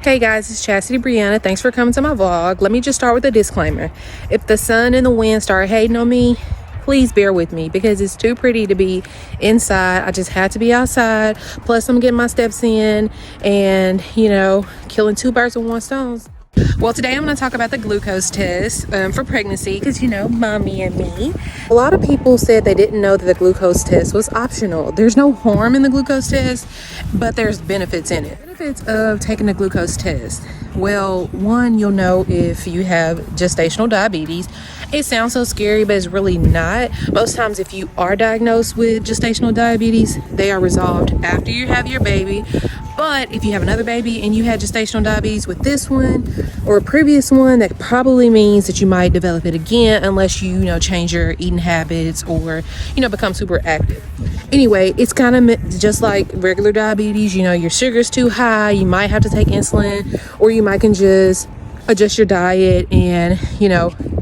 Hey guys, it's Chastity Brianna. Thanks for coming to my vlog. Let me just start with a disclaimer. If the sun and the wind start hating on me, please bear with me because it's too pretty to be inside. I just had to be outside. Plus, I'm getting my steps in and, killing two birds with one stone. Well, today I'm going to talk about the glucose test for pregnancy because, mommy and me. A lot of people said they didn't know that the glucose test was optional. There's no harm in the glucose test, but there's benefits in it. Benefits of taking the glucose test. Well, one, you'll know if you have gestational diabetes. It sounds so scary, but it's really not. Most times if you are diagnosed with gestational diabetes, they are resolved after you have your baby. But if you have another baby and you had gestational diabetes with this one or a previous one, that probably means that you might develop it again unless you, change your eating habits or, become super active. Anyway, it's kind of just like regular diabetes. Your sugar's too high. You might have to take insulin, or you might can just adjust your diet and,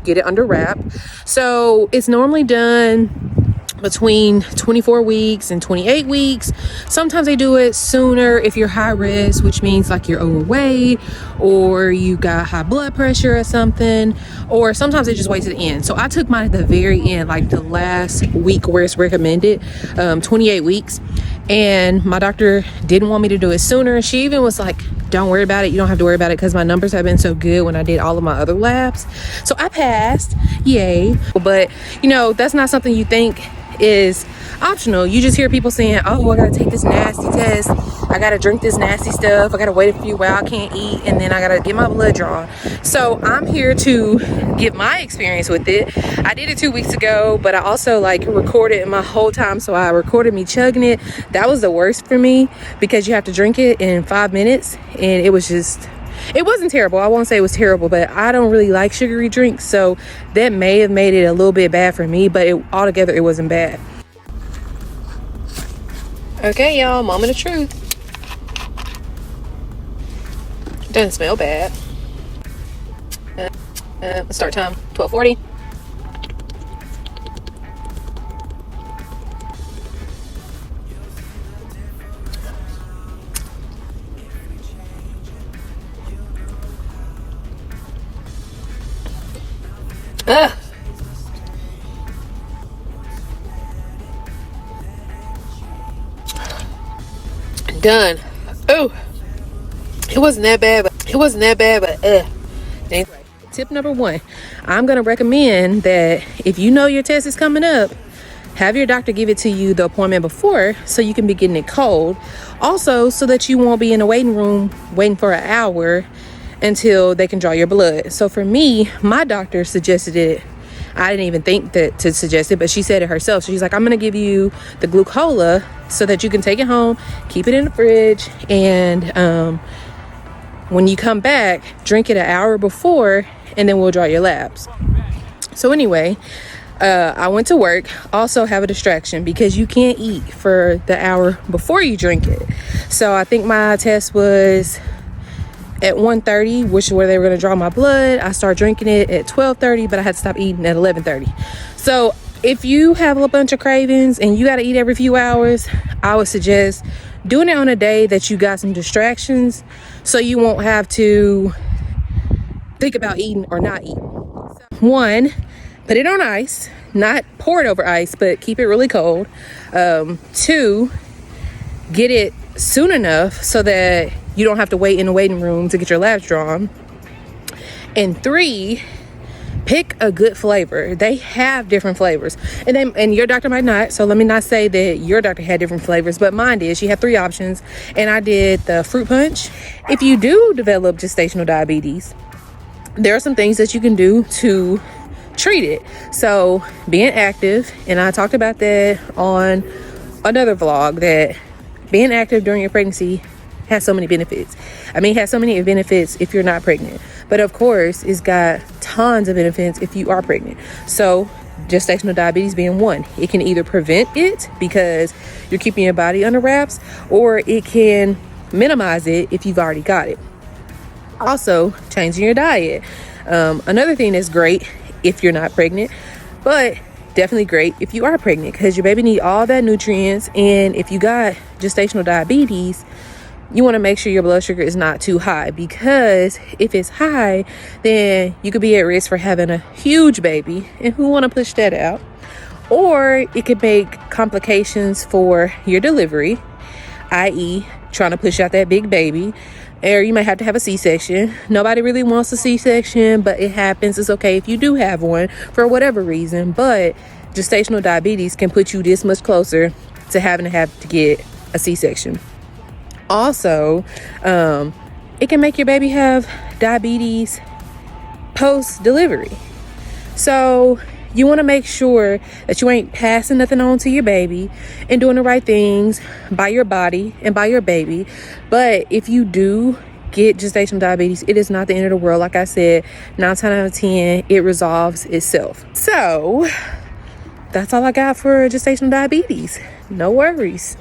get it under wrap. So it's normally done between 24 weeks and 28 weeks. Sometimes they do it sooner if you're high risk, which means like you're overweight or you got high blood pressure or something, or sometimes they just wait to the end. So I took mine at the very end, like the last week where it's recommended, 28 weeks. And my doctor didn't want me to do it sooner. She even was like, don't worry about it. You don't have to worry about it because my numbers have been so good when I did all of my other labs. So I passed, yay. But, that's not something you think is optional. You just hear people saying, oh, I gotta take this nasty test, I gotta drink this nasty stuff, I gotta wait a few while, I can't eat, and then I gotta get my blood drawn. So I'm here to give my experience with it. I did it 2 weeks ago, but I also recorded my whole time. So I recorded me chugging it. That was the worst for me because you have to drink it in 5 minutes, and it wasn't terrible. I won't say it was terrible, but I don't really like sugary drinks, so that may have made it a little bit bad for me, but altogether it wasn't bad. Okay, y'all, moment of truth. Doesn't smell bad. Start time 12:40. Done. Oh, it wasn't that bad, but anyway, tip number one, I'm gonna recommend that if you know your test is coming up, have your doctor give it to you the appointment before so you can be getting it cold. Also, so that you won't be in a waiting room waiting for an hour until they can draw your blood. So for me, my doctor suggested it. I didn't even think that to suggest it, but she said it herself. So she's like, I'm gonna give you the Glucola so that you can take it home, keep it in the fridge, and when you come back, drink it an hour before, and then we'll draw your labs. So anyway, I went to work, also have a distraction because you can't eat for the hour before you drink it. So I think my test was at 1:30, which is where they were going to draw my blood. I started drinking it at 12:30, but I had to stop eating at 11:30. So if you have a bunch of cravings and you got to eat every few hours, I would suggest doing it on a day that you got some distractions so you won't have to think about eating or not eating. One, put it on ice, not pour it over ice, but keep it really cold. Two, get it soon enough so that you don't have to wait in the waiting room to get your labs drawn. And three, pick a good flavor. They have different flavors, and your doctor might not. So let me not say that your doctor had different flavors, but mine did. She had 3 options, and I did the fruit punch. If you do develop gestational diabetes, there are some things that you can do to treat it. So being active, and I talked about that on another vlog, that being active during your pregnancy has so many benefits. It has so many benefits if you're not pregnant, but of course it's got tons of benefits if you are pregnant. So gestational diabetes being one, it can either prevent it because you're keeping your body under wraps, or it can minimize it if you've already got it. Also, changing your diet. Another thing that's great if you're not pregnant, but definitely great if you are pregnant, because your baby need all that nutrients. And if you got gestational diabetes, you want to make sure your blood sugar is not too high, because if it's high, then you could be at risk for having a huge baby, and who want to push that out? Or it could make complications for your delivery, i.e. trying to push out that big baby, or you might have to have a C-section. Nobody really wants a C-section, but it happens. It's okay if you do have one for whatever reason, but gestational diabetes can put you this much closer to having to get a C-section. Also, it can make your baby have diabetes post-delivery. So you want to make sure that you ain't passing nothing on to your baby and doing the right things by your body and by your baby. But if you do get gestational diabetes, it is not the end of the world. Like I said, 9 times out of 10, it resolves itself. So that's all I got for gestational diabetes. No worries.